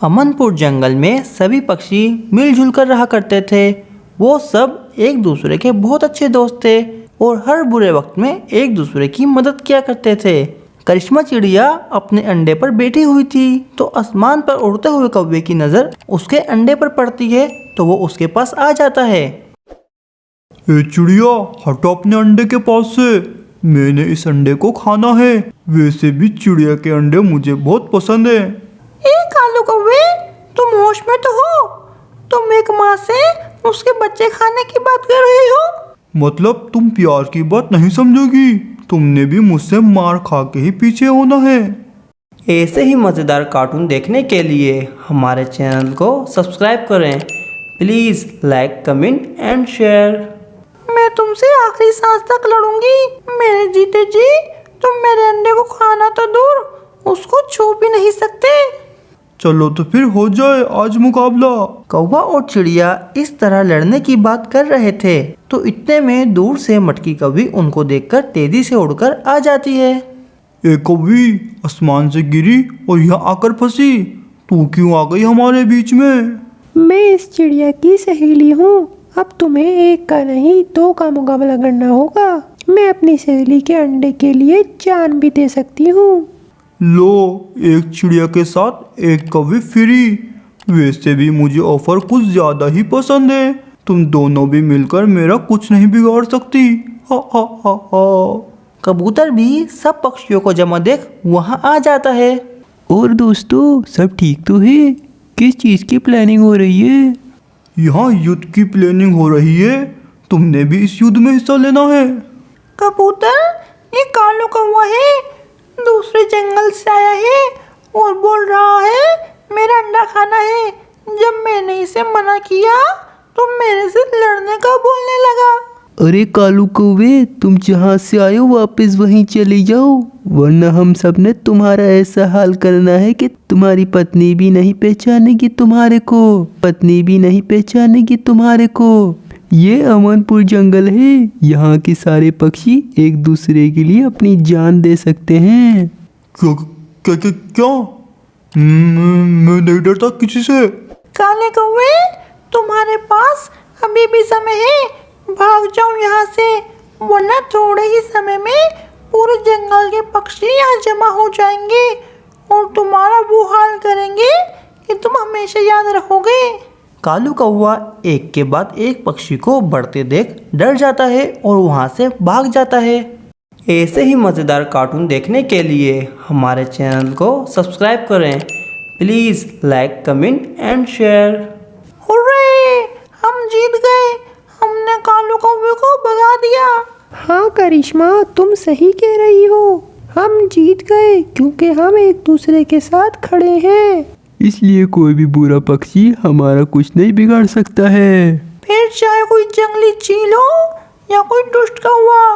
Amanpour जंगल में सभी पक्षी मिलजुल कर रहा करते थे। वो सब एक दूसरे के बहुत अच्छे दोस्त थे और हर बुरे वक्त में एक दूसरे की मदद किया करते थे। करिश्मा चिड़िया अपने अंडे पर बैठी हुई थी तो आसमान पर उड़ते हुए कौवे की नज़र उसके अंडे पर पड़ती है तो वो उसके पास आ जाता है। ए चिड़िया, हटो अपने अंडे के पास से, मैंने इस अंडे को खाना है। वैसे भी चिड़िया के अंडे मुझे बहुत पसंद है। ए कालू कौवे, तुम होश में तो हो? तुम एक माँ से उसके बच्चे खाने की बात कर रहे हो? मतलब तुम प्यार की बात नहीं समझोगी, तुमने भी मुझसे मार खा के ही पीछे होना है। ऐसे ही मज़ेदार कार्टून देखने के लिए हमारे चैनल को सब्सक्राइब करें। Please like, comment and share. मैं तुमसे आखिरी सांस तक लड़ूंगी। मेरे जीते जी तुम मेरे अंडे को खाना तो दूर, उसको छू भी नहीं सकते। चलो तो फिर हो जाए आज मुकाबला। कौवा और चिड़िया इस तरह लड़ने की बात कर रहे थे तो इतने में दूर से मटकी कौवी उनको देखकर तेजी से उड़कर आ जाती है। ए कौवी, आसमान से गिरी और यहाँ आकर फंसी, तू क्यों आ गई हमारे बीच में? मैं इस चिड़िया की सहेली हूँ। अब तुम्हें एक का नहीं दो का मुकाबला करना होगा। मैं अपनी सहेली के अंडे के लिए जान भी दे सकती हूँ। लो, एक चिड़िया के साथ एक कौवी फ्री। वैसे भी मुझे ऑफर कुछ ज़्यादा ही पसंद है। तुम दोनों भी मिलकर मेरा कुछ नहीं बिगाड़ सकती। हा हा हा हा। कबूतर भी सब पक्षियों को जमा देख वहाँ आ जाता है। और दोस्तों, सब ठीक तो है? किस चीज़ की प्लानिंग हो रही है? यहाँ युद्ध की प्लानिंग हो रही है। तुमने भी इस युद्ध में हिस्सा लेना है। कबूतर, ये कालू कौवा है, दूसरे जंगल से आया है और बोल रहा है मेरा अंडा खाना है। जब मैंने इसे मना किया तो मेरे से लड़ने का बोलने लगा। अरे कालू कौवे, तुम जहाँ से आए हो वापस वहीं चले जाओ, वरना हम सब ने तुम्हारा ऐसा हाल करना है कि तुम्हारी पत्नी भी नहीं पहचानेगी तुम्हारे को। पत्नी भी नहीं पहचानेगी तुम्हारे को। ये अमनपुर जंगल है, यहाँ के सारे पक्षी एक दूसरे के लिए अपनी जान दे सकते हैं। क्या क्या क्या, क्या? मैं नहीं डरता किसी से। काले कौवे, तुम्हारे पास अभी भी समय है, भाग जाओ यहाँ से, वरना थोड़े ही समय में पूरे जंगल के पक्षी यहाँ जमा हो जाएंगे और तुम्हारा वो हाल करेंगे कि तुम हमेशा याद रखोगे। कालू कौवा एक के बाद एक पक्षी को बढ़ते देख डर जाता है और वहाँ से भाग जाता है। ऐसे ही मज़ेदार कार्टून देखने के लिए हमारे चैनल को सब्सक्राइब करें। Please like, comment and share. Hurray! हम जीत गए, हमने कालू कौवे को भगा दिया। हाँ करिश्मा, तुम सही कह रही हो। हम जीत गए क्योंकि हम एक दूसरे के साथ खड़े हैं। इसलिए कोई भी बुरा पक्षी हमारा कुछ नहीं बिगाड़ सकता है। फिर चाहे कोई जंगली चील हो या कोई दुष्ट कौवा,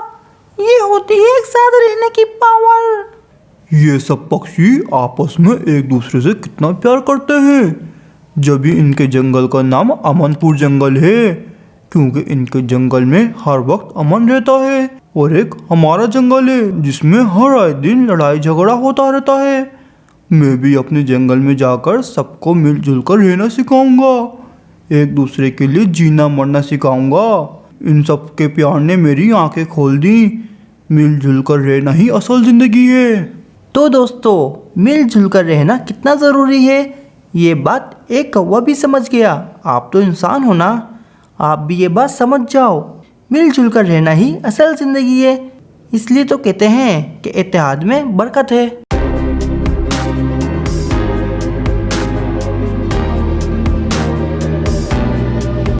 ये होती है एक साथ रहने की पावर। ये सब पक्षी आपस में एक दूसरे से कितना प्यार करते हैं। जब भी इनके जंगल का नाम अमनपुर जंगल है, क्योंकि इनके जंगल में हर वक्त अमन रहता है। और एक हमारा जंगल है जिसमें हर आए दिन लड़ाई झगड़ा होता रहता है। मैं भी अपने जंगल में जाकर सबको मिलजुल कर रहना सिखाऊंगा, एक दूसरे के लिए जीना मरना सिखाऊंगा। इन सब के प्यार ने मेरी आंखें खोल दी। मिलजुल कर रहना ही असल ज़िंदगी है। तो दोस्तों, मिलजुल कर रहना कितना ज़रूरी है ये बात एक कौवा भी समझ गया। आप तो इंसान हो ना, आप भी ये बात समझ जाओ। मिलजुल कर रहना ही असल ज़िंदगी है। इसलिए तो कहते हैं कि इत्तेहाद में बरकत है।